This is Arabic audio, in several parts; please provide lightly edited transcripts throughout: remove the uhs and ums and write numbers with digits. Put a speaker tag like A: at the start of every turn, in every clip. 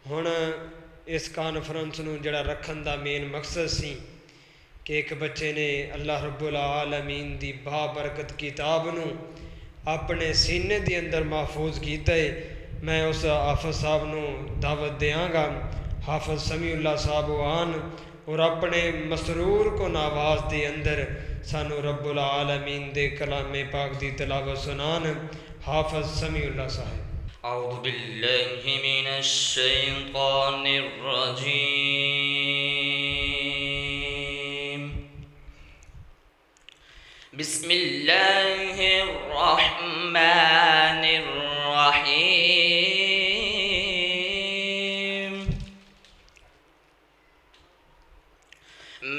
A: हुण इस कॉन्फ्रेंस नूं जिहड़ा रखण दा मेन मकसद सी कि एक बच्चे ने अल्लाह रब्बुल आलमीन दी बाबरकत किताब नूं अपने सीने दे अंदर महफूज कीता है। मैं उस हाफिज साहब नूं दावत देंगा, हाफिज समीउल्लाह साहब आन और अपने मसरूर को आवाज़ के अंदर सानू रब्बुल आलमीन दे कलामे पाक दी तिलावत सुनान। हाफिज समीउल्लाह साहब।
B: أعوذ بالله من الشيطان الرجيم. بسم الله الرحمن الرحيم.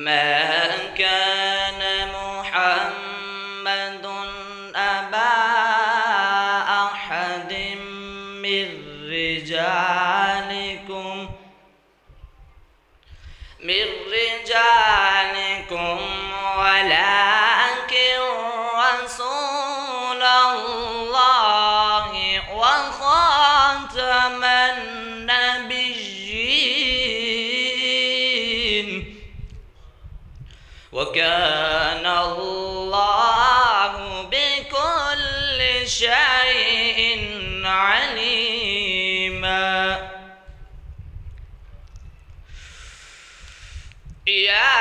B: ما كان محمد أبا أحد من رجالكم ولكن رسول الله وخاتم النبيين وكان الله بكل شيء عليما. يا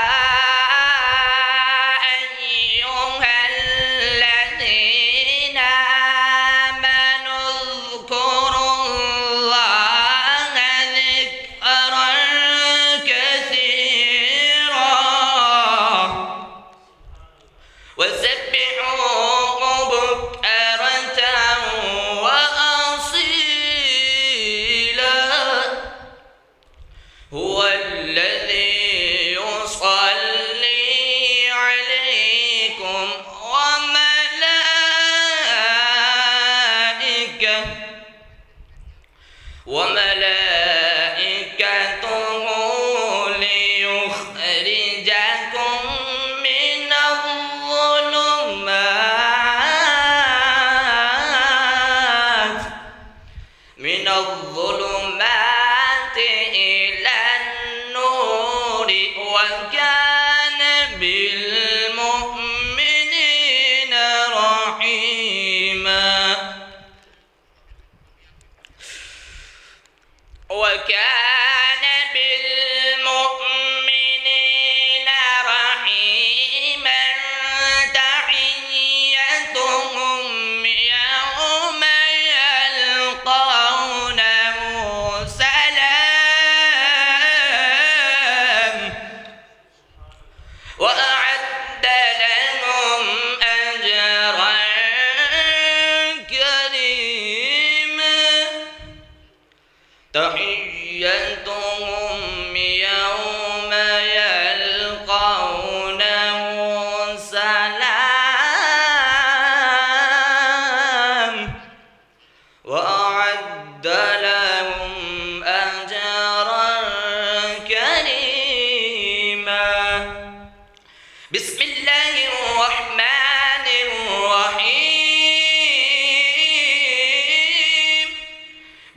B: أيها الذين آمنوا اذكروا الله ذكرا كثيرا وسبحوه بكرة وأصيلا. هو الذي يصلي عليكم وملائكته ليخرجكم من الظلمات إلى النور وكان بالمؤمنين رحيما. وكان بالمؤمنين رحيما. تحيتهم يوم يلقونه سلام وأعد لهم أجرا كريما. تحيتهم يوم يلقونه سلام وأعد لهم أجرا كريما. بسم الله الرحمن الرحيم.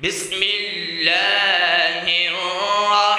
B: بسم الله الرحمن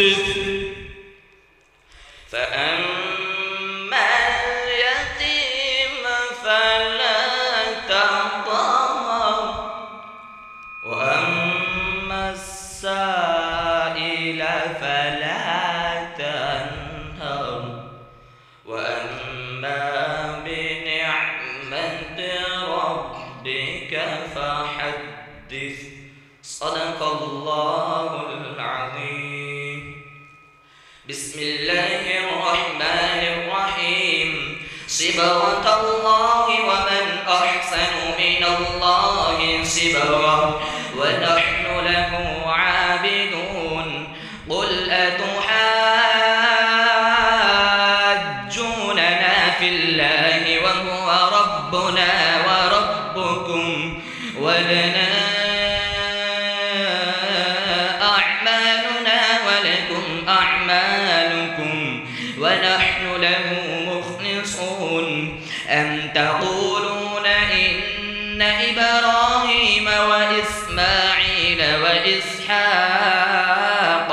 B: الورث فأما اليتيم فلا تقهر وأما السائل فلا تنهر وأما بنعمة ربك فحدث صدق الله العظيم. بسم الله الرحمن الرحيم. صبغة الله ومن أحسن من الله صبغة ونحن له عابدون. قل أتحاجوننا في الله وهو ربنا وربكم ولنا أعمالنا ولكم أعمالكم ونحن له مخلصون. أم تقولون إن إبراهيم وإسماعيل وإسحاق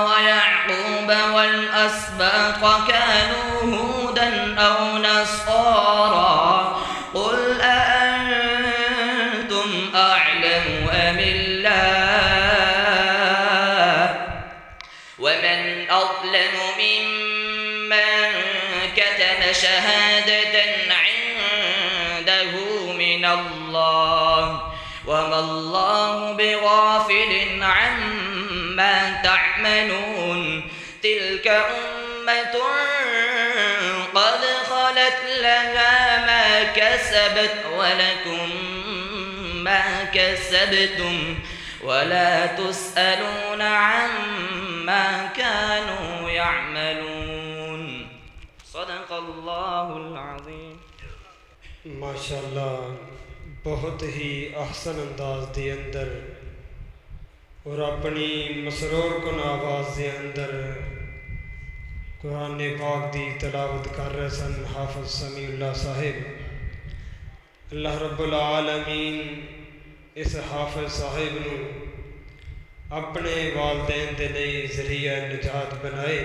B: ويعقوب والأسباط كانوا هودا أو نصارى قل أأنتم أعلم أم الله ومن أظلم ممن كتم شهادة عنده من الله وما الله بغافل عما تعملون. تلك أمة قد خلت لها ما كسبت ولكم ما كسبتم ولا تسألون عما كانوا يعملون. صدق الله العظيم.
A: माशाअल्लाह बहुत ही अहसन अंदाज के अंदर और अपनी मसरूर कुन आवाज़ के अंदर कुरान पाक की तलावत कर रहे सन हाफिज समीउल्लाह साहिब। अल्लाह रब्बुल आलमीन इस हाफिज साहिब नू अपने वालदैन दे लई ज़रिया निजात बनाए।